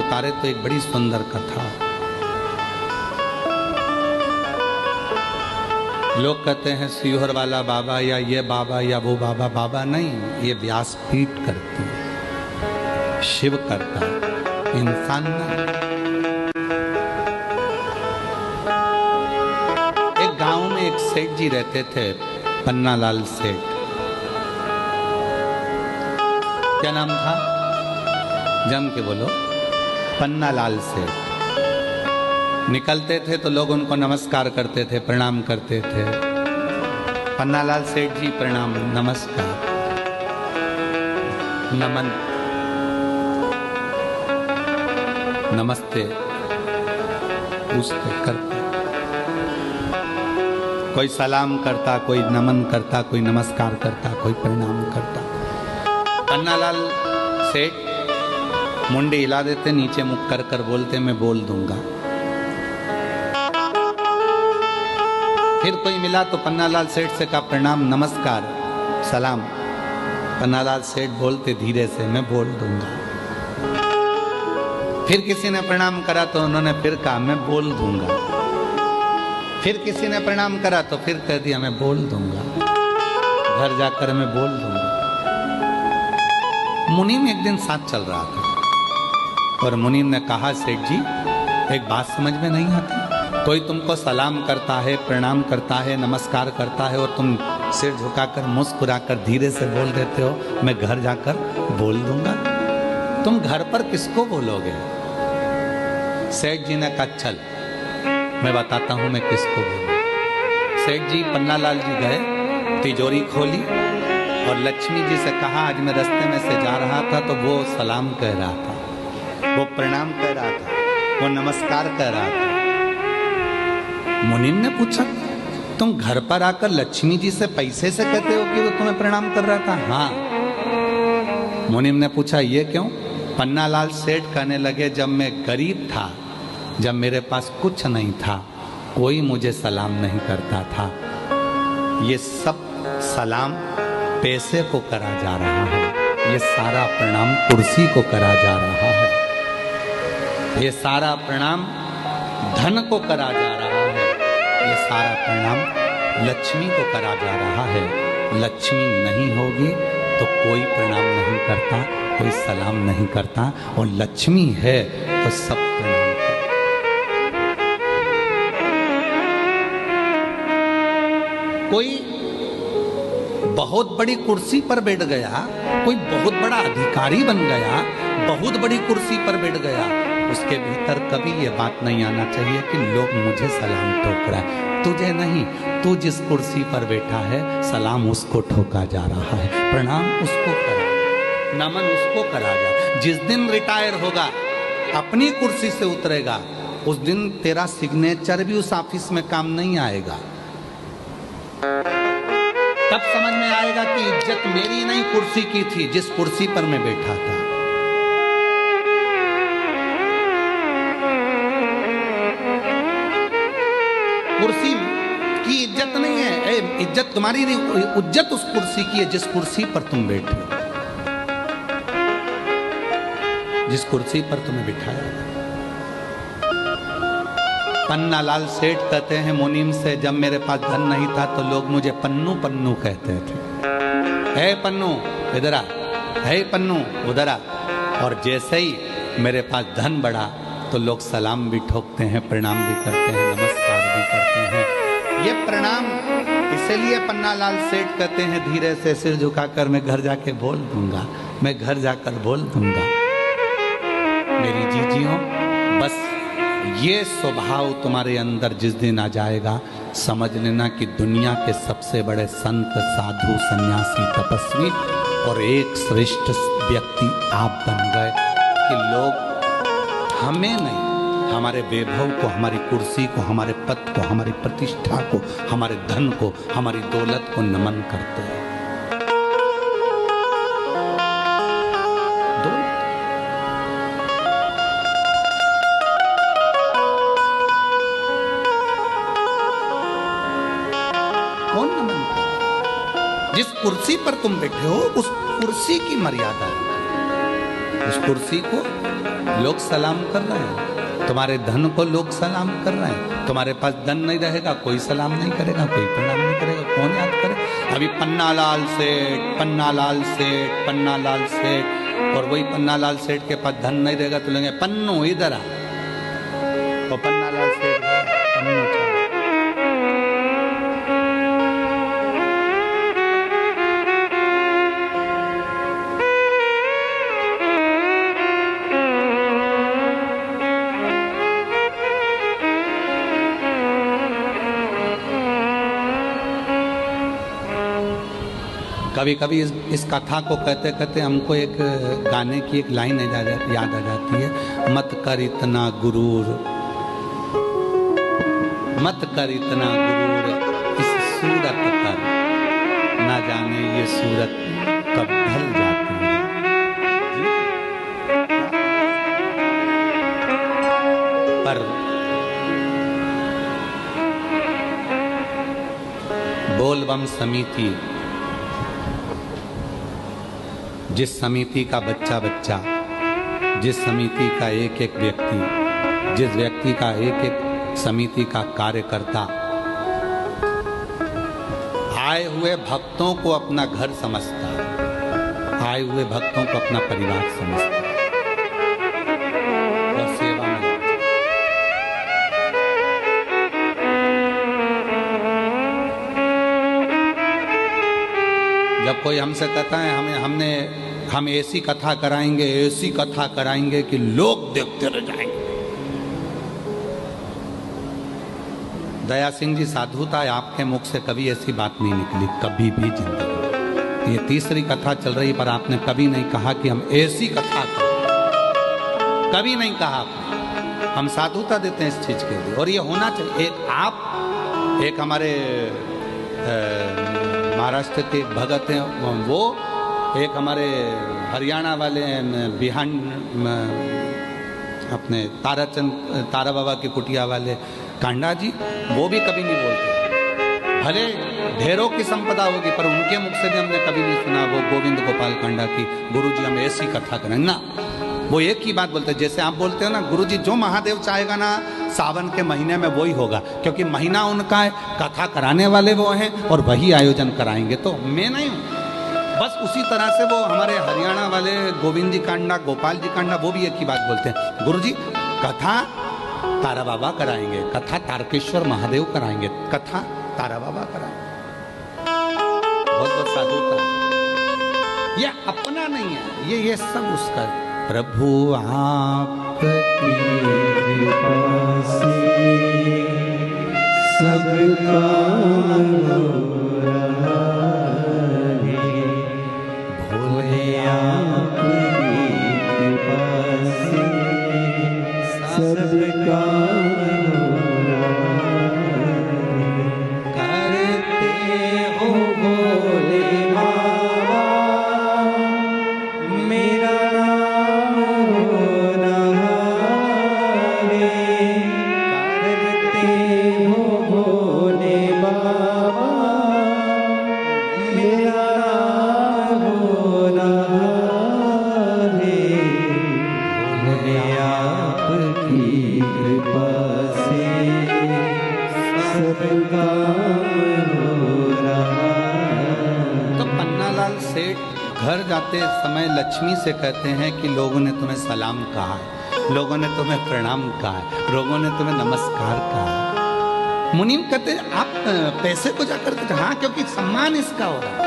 उतारे तो एक बड़ी सुंदर कथा। लोग कहते हैं सीहोर वाला बाबा या ये बाबा या वो बाबा। बाबा नहीं, ये व्यासपीठ करती है, शिव करता है, इंसान नहीं। एक गांव में एक सेठ जी रहते थे, पन्नालाल सेठ। क्या नाम था? जम के बोलो। पन्नालाल सेठ। निकलते थे तो लोग उनको नमस्कार करते थे, प्रणाम करते थे। पन्नालाल सेठ जी प्रणाम, नमस्कार, नमन, नमस्ते पूछते करते। कोई सलाम करता, कोई नमन करता, कोई नमस्कार करता, कोई प्रणाम करता। पन्नालाल सेठ मुंडी हिला देते, नीचे मुख कर कर बोलते मैं बोल दूंगा। फिर कोई मिला तो पन्नालाल सेठ से कहा प्रणाम, नमस्कार, सलाम। पन्नालाल सेठ बोलते धीरे से मैं बोल दूंगा। फिर किसी ने प्रणाम करा तो उन्होंने फिर कहा मैं बोल दूंगा। फिर किसी ने प्रणाम करा तो फिर कह दिया मैं बोल दूंगा, घर जाकर मैं बोल दूंगा। मुनीम एक दिन साथ चल रहा था और मुनीम ने कहा सेठ जी एक बात समझ में नहीं आती, कोई तुमको सलाम करता है, प्रणाम करता है, नमस्कार करता है और तुम सिर झुकाकर मुस्कुराकर धीरे से बोल देते हो मैं घर जाकर बोल दूंगा। तुम घर पर किसको बोलोगे? सेठ जी ने कहा चल मैं बताता हूं मैं किसको बोलूं। सेठ जी पन्नालाल जी गए, तिजोरी खोली और लक्ष्मी जी से कहा आज मैं रास्ते में से जा रहा था तो वो सलाम कह रहा था, वो प्रणाम कह रहा था, वो नमस्कार कह रहा था। मुनीम ने पूछा तुम घर पर आकर लक्ष्मी जी से पैसे से कहते हो कि वो तुम्हें प्रणाम कर रहा था? हाँ। मुनीम ने पूछा ये क्यों? पन्नालाल सेठ कहने लगे जब मैं गरीब था, जब मेरे पास कुछ नहीं था, कोई मुझे सलाम नहीं करता था, ये सब सलाम पैसे को करा जा रहा है, ये सारा प्रणाम कुर्सी को करा जा रहा है, ये सारा प्रणाम धन को करा जा रहा है, ये सारा प्रणाम लक्ष्मी को करा जा रहा है। लक्ष्मी नहीं होगी तो कोई प्रणाम नहीं करता, कोई सलाम नहीं करता, और लक्ष्मी है तो सब प्रणाम करता। कोई बहुत बड़ी कुर्सी पर बैठ गया, कोई बहुत बड़ा अधिकारी बन गया, बहुत बड़ी कुर्सी पर बैठ गया, उसके भीतर कभी ये बात नहीं आना चाहिए कि लोग मुझे सलाम ठोक रहा है। तुझे नहीं, तू जिस कुर्सी पर बैठा है सलाम उसको ठोका जा रहा है, प्रणाम उसको करा, नमन उसको करा जा। जिस दिन रिटायर होगा, अपनी कुर्सी से उतरेगा, उस दिन तेरा सिग्नेचर भी उस ऑफिस में काम नहीं आएगा। तब समझ में आएगा कि इज्जत मेरी नहीं कुर्सी की थी, जिस कुर्सी पर मैं बैठा था। कुर्सी की इज्जत नहीं है, इज्जत तुम्हारी नहीं, इज्जत उस कुर्सी की है जिस कुर्सी पर तुम बैठे हो, जिस कुर्सी पर तुम्हें बिठाया। पन्नालाल सेठ कहते हैं मुनीम से जब मेरे पास धन नहीं था तो लोग मुझे पन्नू पन्नू कहते थे, हे पन्नू इधर आ, हे पन्नू उधर आ, और जैसे ही मेरे पास धन बढ़ा तो लोग सलाम भी ठोकते हैं, प्रणाम भी करते हैं, नमस्कार भी करते हैं। ये प्रणाम इसलिए पन्नालाल सेठ कहते हैं धीरे से सिर झुकाकर मैं घर जाके बोल दूंगा, मैं घर जाकर बोल दूंगा। मेरी जीजियों, बस ये स्वभाव तुम्हारे अंदर जिस दिन आ जाएगा, समझ लेना कि दुनिया के सबसे बड़े संत, साधु, सन्यासी, तपस्वी और एक श्रेष्ठ व्यक्ति आप बन गए कि लोग हमें नहीं, हमारे वैभव को, हमारी कुर्सी को, हमारे पद को, हमारी प्रतिष्ठा को, हमारे धन को, हमारी दौलत को नमन करते हैं। कौन नमन करता? जिस कुर्सी पर तुम बैठे हो उस कुर्सी की मर्यादा है, उस कुर्सी को लोग सलाम कर रहे हैं, तुम्हारे धन को लोग सलाम कर रहे हैं। तुम्हारे पास धन नहीं रहेगा, कोई सलाम नहीं करेगा, कोई प्रणाम नहीं करेगा, कौन याद करे? अभी पन्नालाल सेठ, पन्नालाल सेठ, पन्नालाल सेठ, और वही पन्नालाल सेठ के पास धन नहीं रहेगा तो लेंगे पन्नू इधर आ, तो पन्नालाल सेठ पन्नू चला। कभी कभी इस कथा को कहते कहते हमको एक गाने की एक लाइन याद आ जाती है, मत कर इतना गुरूर, मत कर इतना गुरूर, इस सूरत पर ना जाने ये सूरत कब ढल जाती है। पर बोलबम समिति, जिस समिति का बच्चा बच्चा, जिस समिति का एक एक व्यक्ति, जिस व्यक्ति का एक एक समिति का कार्यकर्ता आए हुए भक्तों को अपना घर समझता, आए हुए भक्तों को अपना परिवार समझता और सेवा में। जब कोई हमसे कहता है हम ऐसी कथा कराएंगे, ऐसी कथा कराएंगे कि लोग देखते रह जाएंगे। दया सिंह जी साधुता है, आपके मुख से कभी ऐसी बात नहीं निकली, कभी भी जिंदगी। ये तीसरी कथा चल रही, पर आपने कभी नहीं कहा कि हम ऐसी कथा करें, कभी नहीं कहा आपने। हम साधुता देते हैं इस चीज के लिए, और ये होना चाहिए। एक आप, एक हमारे महाराष्ट्र के एक भगत हैं, वो एक हमारे हरियाणा वाले बिहान अपने तारा बाबा की कुटिया वाले कांडा जी, वो भी कभी नहीं बोलते। भले ढेरों की संपदा होगी, पर उनके मुख से भी हमने कभी नहीं सुना वो गोविंद गोपाल कांडा की गुरुजी हम ऐसी कथा करें ना। वो एक ही बात बोलते हैं, जैसे आप बोलते हो ना गुरुजी जो महादेव चाहेगा ना सावन के महीने में वही होगा, क्योंकि महीना उनका है, कथा कराने वाले वो हैं और वही आयोजन कराएंगे, तो मैं नहीं हूँ। बस उसी तरह से वो हमारे हरियाणा वाले गोविंद जी कांडा, गोपाल जी कांडा, वो भी एक ही बात बोलते हैं, गुरुजी कथा तारा बाबा कराएंगे, कथा तारकेश्वर महादेव कराएंगे, कथा तारा बाबा कराएंगे। बहुत बहुत साधुता, ये अपना नहीं है, ये सब उसका। प्रभु आपकी कृपा से सब काम हो रहा है, भोले आपकी कृपा से सब काम हो रहा है। करते हो भोले बाबा मेरा घर जाते समय लक्ष्मी से कहते हैं कि लोगों ने तुम्हें सलाम कहा है, लोगों ने तुम्हें प्रणाम कहा है, लोगों ने तुम्हें नमस्कार कहा है। मुनीम कहते हैं आप पैसे को जाकर कहते, हाँ क्योंकि सम्मान इसका हो रहा है।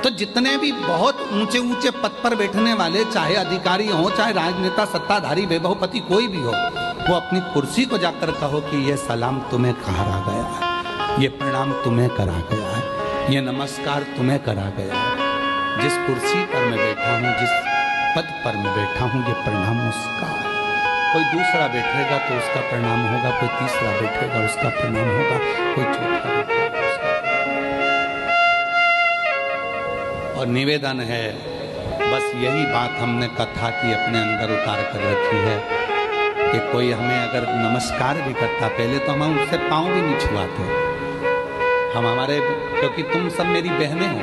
तो जितने भी बहुत ऊंचे ऊंचे पद पर बैठने वाले, चाहे अधिकारी हो, चाहे राजनेता, सत्ताधारी, वैभवपति कोई भी हो, वो अपनी कुर्सी को जाकर कहो कि ये सलाम तुम्हें कहा गया है, ये प्रणाम तुम्हें करा गया है, ये नमस्कार तुम्हें करा गया है। जिस कुर्सी पर मैं बैठा हूँ, जिस पद पर मैं बैठा हूँ, ये प्रणाम उसका है। कोई दूसरा बैठेगा तो उसका प्रणाम होगा, कोई तीसरा बैठेगा उसका प्रणाम होगा, कोई चौथा बैठेगा उसका। और निवेदन है, बस यही बात हमने कथा की अपने अंदर उतार कर रखी है कि कोई हमें अगर नमस्कार भी करता, पहले तो हम उससे पाँव भी नहीं छुआते, हम हमारे, क्योंकि तुम सब मेरी बहनें हो,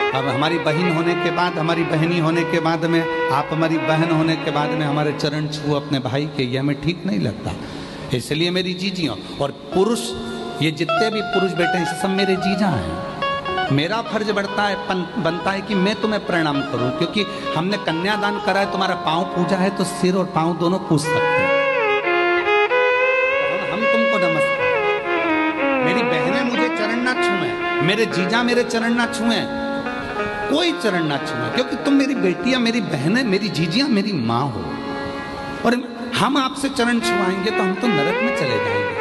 अब हमारी बहन होने के बाद, हमारी बहनी होने के बाद में, आप हमारी बहन होने के बाद में हमारे चरण छुओ अपने भाई के, ये हमें ठीक नहीं लगता। इसलिए मेरी जीजियों, और पुरुष, ये जितने भी पुरुष बैठे हैं सब मेरे जीजा हैं। मेरा फर्ज बनता है कि मैं तुम्हें प्रणाम करूं, क्योंकि हमने कन्यादान करा है, तुम्हारा पांव पूजा है, तो सिर और पांव दोनों पूज सकते हैं। हम तुमको नमस्कार। मेरी बहनें मुझे चरण ना छुएं, मेरे जीजा मेरे चरण ना छुएं, कोई चरण ना छुएं, क्योंकि तुम मेरी बेटियां, मेरी बहनें, मेरी जीजियां, मेरी माँ हो। और हम आपसे चरण छुआएंगे तो हम तो नरक में चले जाएंगे।